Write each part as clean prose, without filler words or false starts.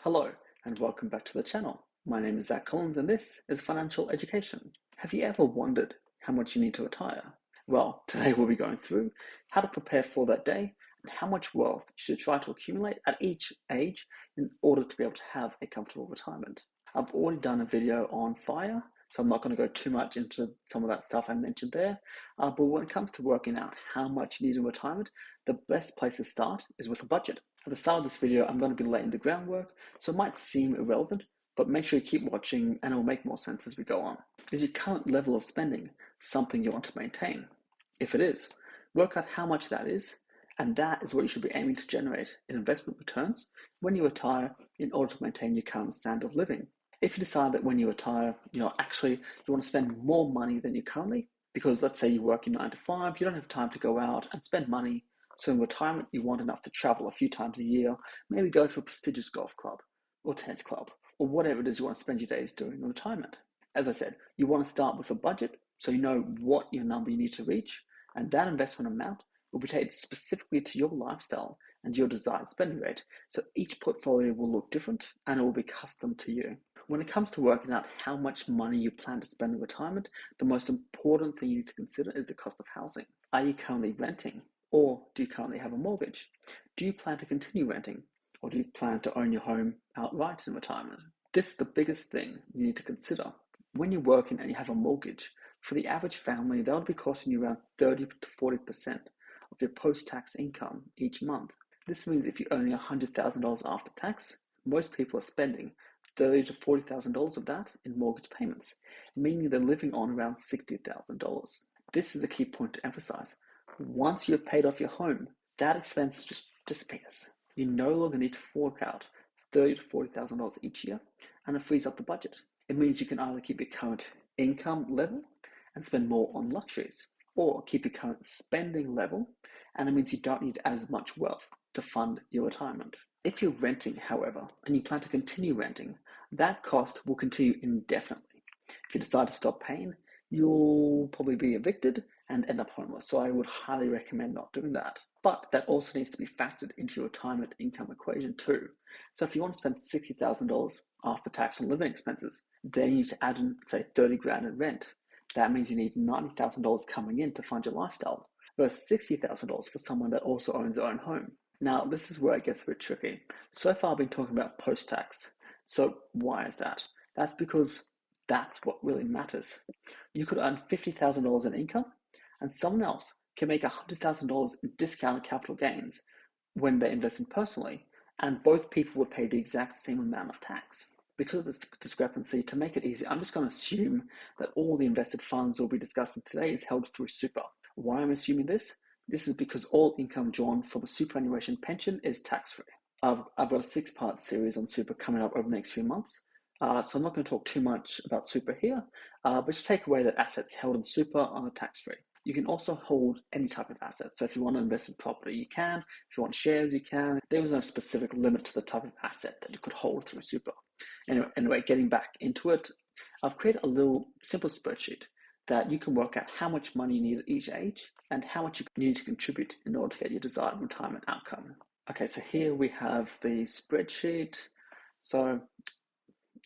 Hello and welcome back to the channel. My name is Zach Collins and this is Financial Education. Have you ever wondered how much you need to retire? Well, today we'll be going through how to prepare for that day and how much wealth you should try to accumulate at each age in order to be able to have a comfortable retirement. I've already done a video on FIRE, so I'm not going to go too much into some of that stuff I mentioned there. But when it comes to working out how much you need in retirement, the best place to start is with a budget. At the start of this video, I'm going to be laying the groundwork, so it might seem irrelevant, but make sure you keep watching and it will make more sense as we go on. Is your current level of spending something you want to maintain? If it is, work out how much that is, and that is what you should be aiming to generate in investment returns when you retire in order to maintain your current standard of living. If you decide that when you retire, you want to spend more money than you currently, because let's say you work in 9 to 5, you don't have time to go out and spend money. So in retirement, you want enough to travel a few times a year, maybe go to a prestigious golf club or tennis club, or whatever it is you want to spend your days doing in retirement. As I said, you want to start with a budget so you know what your number you need to reach, and that investment amount will be tailored specifically to your lifestyle and your desired spending rate. So each portfolio will look different and it will be custom to you. When it comes to working out how much money you plan to spend in retirement, the most important thing you need to consider is the cost of housing. Are you currently renting? Or do you currently have a mortgage? Do you plan to continue renting? Or do you plan to own your home outright in retirement? This is the biggest thing you need to consider. When you're working and you have a mortgage, for the average family, that would be costing you around 30 to 40% of your post-tax income each month. This means if you're earning $100,000 after tax, most people are spending $30,000 to $40,000 of that in mortgage payments, meaning they're living on around $60,000. This is a key point to emphasize. Once you've paid off your home, that expense just disappears. You no longer need to fork out $30,000 to $40,000 each year, and it frees up the budget. It means you can either keep your current income level and spend more on luxuries, or keep your current spending level, and it means you don't need as much wealth to fund your retirement. If you're renting, however, and you plan to continue renting, that cost will continue indefinitely. If you decide to stop paying, you'll probably be evicted and end up homeless. So I would highly recommend not doing that. But that also needs to be factored into your retirement income equation too. So if you want to spend $60,000 after tax on living expenses, then you need to add in, say, 30 grand in rent. That means you need $90,000 coming in to fund your lifestyle versus $60,000 for someone that also owns their own home. Now, this is where it gets a bit tricky. So far, I've been talking about post-tax. So why is that? That's because that's what really matters. You could earn $50,000 in income, and someone else can make $100,000 in discounted capital gains when they invest in personally, and both people would pay the exact same amount of tax. Because of this discrepancy, to make it easy, I'm just going to assume that all the invested funds we'll be discussing today is held through super. Why am I assuming this? This is because all income drawn from a superannuation pension is tax-free. I've got a 6-part series on super coming up over the next few months. So I'm not going to talk too much about super here, but just take away that assets held in super are tax-free. You can also hold any type of asset. So if you want to invest in property, you can. If you want shares, you can. There is no specific limit to the type of asset that you could hold through super. Anyway, getting back into it, I've created a little simple spreadsheet that you can work out how much money you need at each age and how much you need to contribute in order to get your desired retirement outcome. Okay, so here we have the spreadsheet. So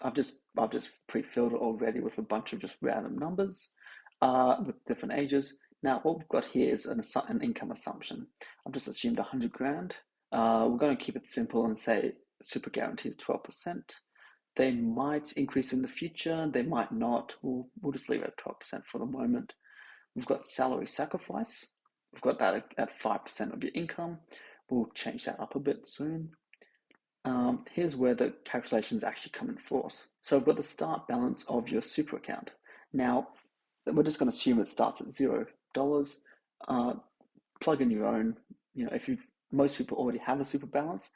I've just pre-filled it already with a bunch of just random numbers with different ages. Now, what we've got here is an income assumption. I've just assumed 100 grand. We're going to keep it simple and say super guarantee is 12%. They might increase in the future. They might not. We'll just leave it at 12% for the moment. We've got salary sacrifice. We've got that at 5% of your income. We'll change that up a bit soon. Here's where the calculations actually come in force. So we've got the start balance of your super account. Now, we're just going to assume it starts at $0. Plug in your own. Most people already have a super balance,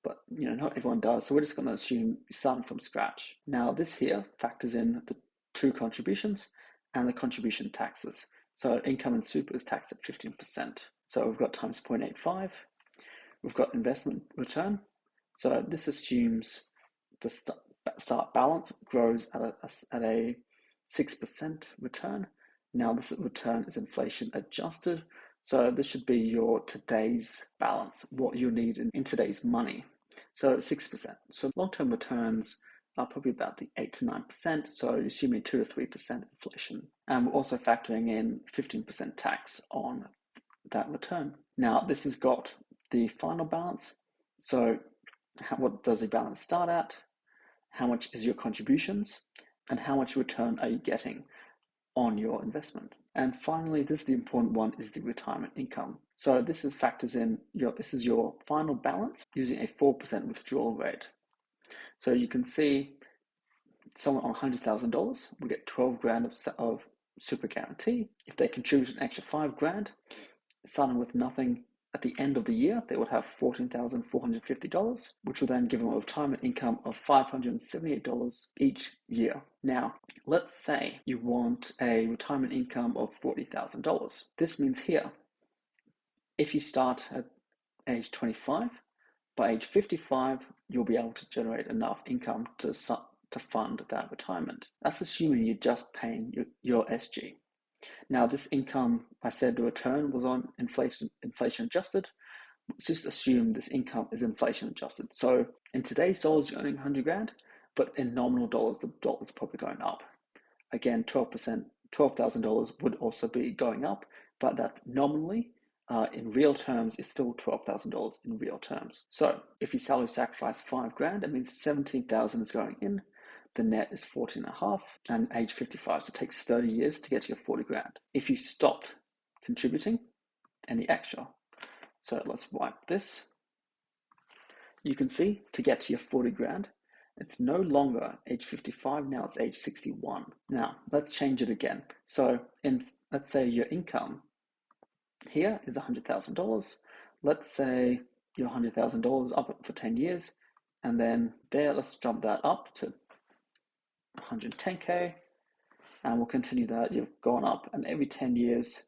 but not everyone does. So we're just going to assume you're starting from scratch. Now, this here factors in the 2 contributions and the contribution taxes. So income and super is taxed at 15%. So we've got times 0.85. We've got investment return. So this assumes the start balance grows at a 6% return. Now this return is inflation adjusted. So this should be your today's balance, what you need in today's money. So 6%. So long-term returns are probably about the 8 to 9%. So assuming 2 to 3% inflation. And we're also factoring in 15% tax on that return. Now, this has got the final balance. So what does the balance start at? How much is your contributions? And how much return are you getting on your investment? And finally, this is the important one, is the retirement income. So this is factors in this is your final balance using a 4% withdrawal rate. So you can see someone on $100,000 will get 12 grand of super guarantee. If they contribute an extra 5 grand, starting with nothing at the end of the year, they would have $14,450, which will then give them a retirement income of $578 each year. Now, let's say you want a retirement income of $40,000. This means here, if you start at age 25, by age 55, you'll be able to generate enough income to fund that retirement. That's assuming you're just paying your SG. Now, this income, I said the return was on inflation adjusted. Let's just assume this income is inflation adjusted. So in today's dollars, you're earning 100 grand, but in nominal dollars, the dollar's probably going up. Again, 12%, $12,000 would also be going up, but that nominally, in real terms, is still $12,000 in real terms. So if you salary sacrifice 5 grand, it means 17,000 is going in. The net is 14.5 and age 55. So it takes 30 years to get to your 40 grand. If you stopped contributing any extra, so let's wipe this. You can see to get to your 40 grand, it's no longer age 55, now it's age 61. Now, let's change it again. So let's say your income here is $100,000. Let's say your $100,000 up for 10 years. And then there, let's jump that up to 110K. And we'll continue that. You've gone up, and every 10 years,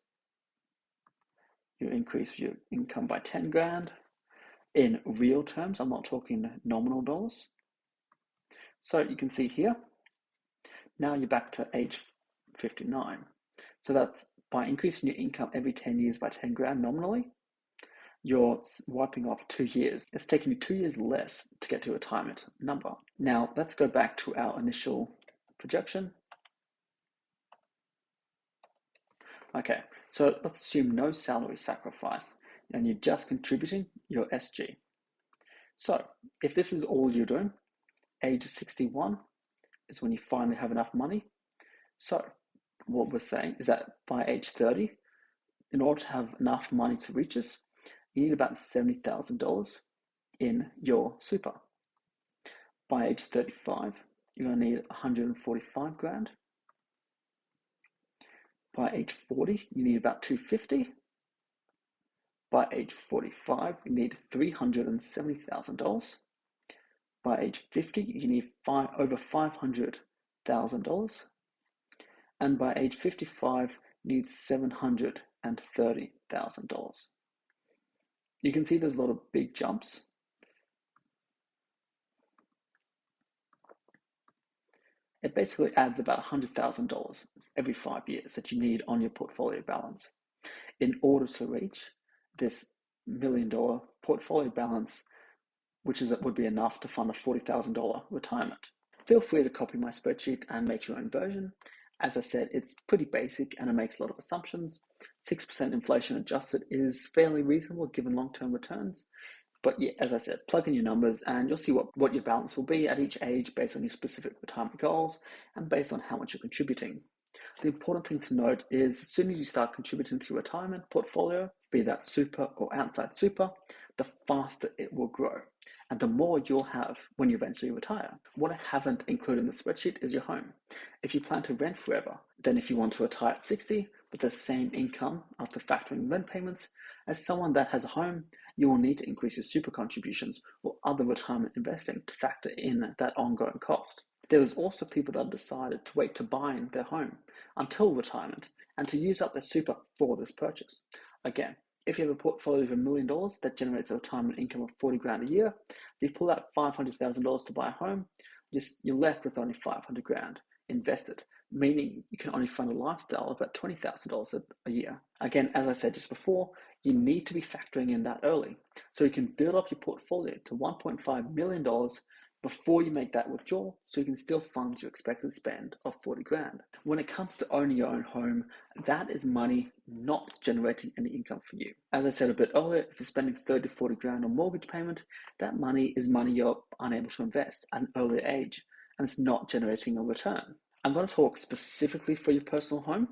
you increase your income by 10 grand. In real terms, I'm not talking nominal dollars. So you can see here, now you're back to age 59. So that's by increasing your income every 10 years by 10 grand nominally, you're wiping off 2 years. It's taking you 2 years less to get to a retirement number. Now, let's go back to our initial projection. Okay, so let's assume no salary sacrifice and you're just contributing your SG. So if this is all you're doing, age 61 is when you finally have enough money. So what we're saying is that by age 30, in order to have enough money to reach us, you need about $70,000 in your super. By age 35, you're going to need 145 grand. By age 40, you need about 250. By age 45, you need $370,000. By age 50, you need over $500,000. And by age 55, you need $730,000. You can see there's a lot of big jumps. It basically adds about $100,000 every 5 years that you need on your portfolio balance in order to reach this $1 million portfolio balance, which would be enough to fund a $40,000 retirement. Feel free to copy my spreadsheet and make your own version. As I said, it's pretty basic and it makes a lot of assumptions. 6% inflation adjusted is fairly reasonable given long-term returns. But yeah, as I said, plug in your numbers and you'll see what your balance will be at each age based on your specific retirement goals and based on how much you're contributing. The important thing to note is as soon as you start contributing to your retirement portfolio, be that super or outside super, the faster it will grow and the more you'll have when you eventually retire. What I haven't included in the spreadsheet is your home. If you plan to rent forever, then if you want to retire at 60 with the same income after factoring rent payments as someone that has a home, you will need to increase your super contributions or other retirement investing to factor in that ongoing cost. There is also people that have decided to wait to buying their home until retirement and to use up their super for this purchase. Again, if you have a portfolio of $1 million that generates a retirement income of 40 grand a year, if you pull out $500,000 to buy a home, you're left with only 500 grand invested. meaning you can only fund a lifestyle of about $20,000 a year. Again, as I said just before, you need to be factoring in that early so you can build up your portfolio to $1.5 million before you make that withdrawal, so you can still fund your expected spend of 40 grand. When it comes to owning your own home, that is money not generating any income for you. As I said a bit earlier, if you're spending 30 to 40 grand on mortgage payment, that money is money you're unable to invest at an earlier age, and it's not generating a return. I'm going to talk specifically for your personal home.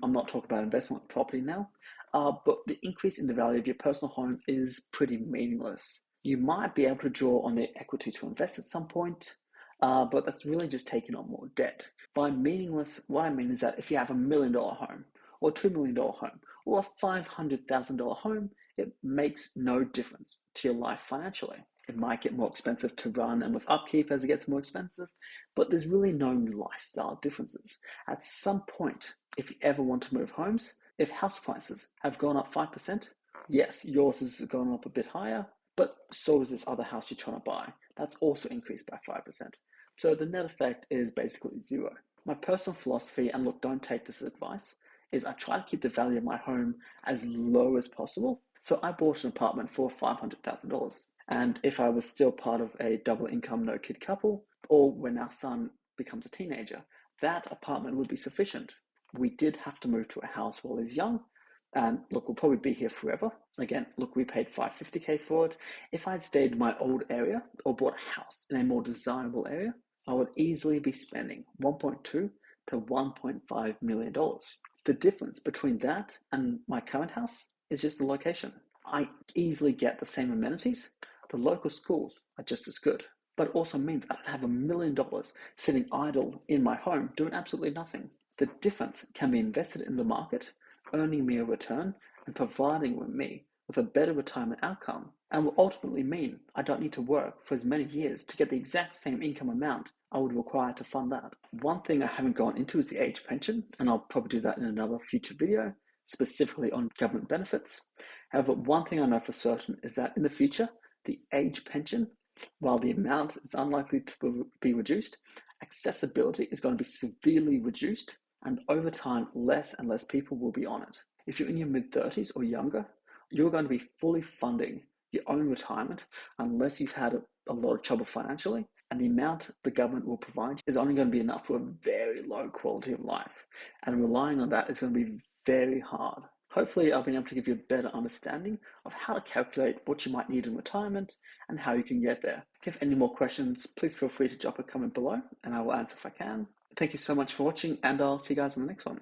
I'm not talking about investment property now, but the increase in the value of your personal home is pretty meaningless. You might be able to draw on the equity to invest at some point, but that's really just taking on more debt. By meaningless, what I mean is that if you have $1 million home, or $2 million home, or a $500,000 home, it makes no difference to your life financially. It might get more expensive to run and with upkeep as it gets more expensive, but there's really no lifestyle differences. At some point, if you ever want to move homes, if house prices have gone up 5%, yes, yours has gone up a bit higher, but so is this other house you're trying to buy. That's also increased by 5%. So the net effect is basically zero. My personal philosophy, and look, don't take this as advice, is I try to keep the value of my home as low as possible. So I bought an apartment for $500,000. And if I was still part of a double income, no kid couple, or when our son becomes a teenager, that apartment would be sufficient. We did have to move to a house while he's young. And look, we'll probably be here forever. Again, look, we paid $550K for it. If I'd stayed in my old area or bought a house in a more desirable area, I would easily be spending $1.2 to $1.5 million. The difference between that and my current house is just the location. I easily get the same amenities. The local schools are just as good, but it also means I don't have $1 million sitting idle in my home doing absolutely nothing. The difference can be invested in the market, earning me a return and providing me with a better retirement outcome, and will ultimately mean I don't need to work for as many years to get the exact same income amount I would require to fund that. One thing I haven't gone into is the age pension, and I'll probably do that in another future video, specifically on government benefits. However, one thing I know for certain is that in the future, the age pension, while the amount is unlikely to be reduced, accessibility is going to be severely reduced, and over time, less and less people will be on it. If you're in your mid-30s or younger, you're going to be fully funding your own retirement unless you've had a lot of trouble financially, and the amount the government will provide is only going to be enough for a very low quality of life, and relying on that is going to be very hard. Hopefully, I've been able to give you a better understanding of how to calculate what you might need in retirement and how you can get there. If you have any more questions, please feel free to drop a comment below and I will answer if I can. Thank you so much for watching, and I'll see you guys in the next one.